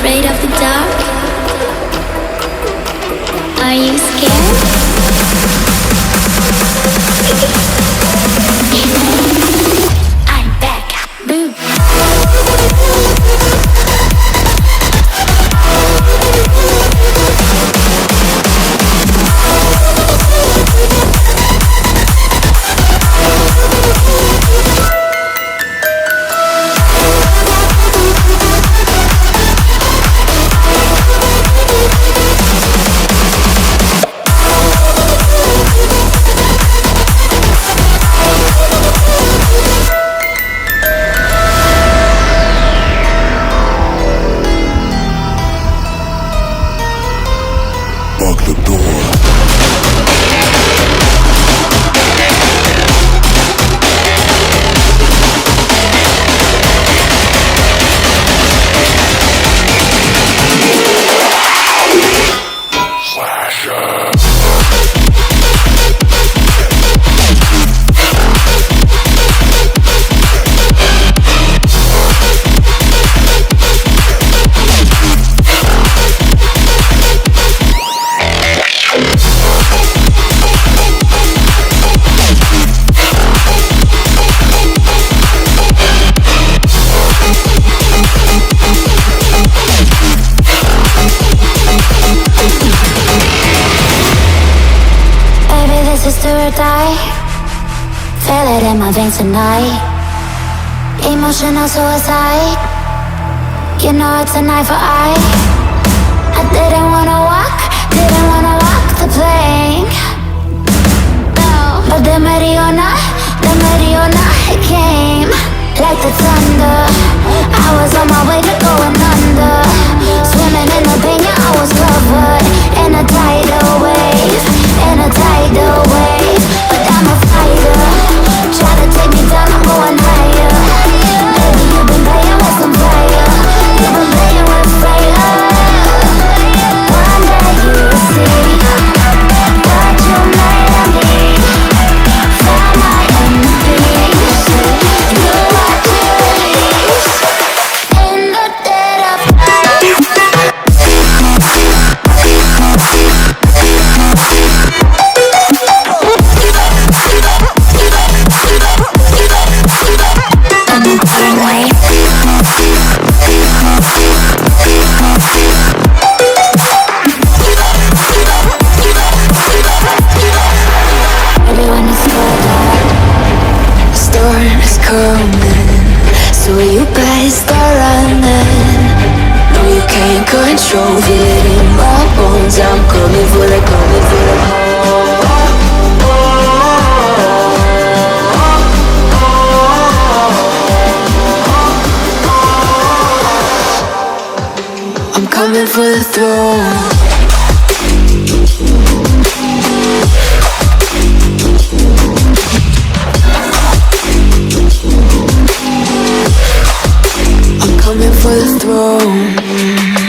afraid of the dark? Are you scared? I'm back. Boom. Tonight, emotional suicide. You know it's an eye for eye. I didn't wanna walk the plank. No, but the Mariona, it came like the thunder. I was on my way to going under, swimming in the pain, yeah, I was covered in a tidal wave, but I'm a fighter. Try to take me down, I'm going higher. Baby, you've been playing with some fire. You've been playing with fire. One day you'll see what you made of me. Found my enemies. Do what you release. In the dead of night. So you better start running. No, you can't control, feel it in my bones. I'm coming for the I'm coming for the throne. For the throne.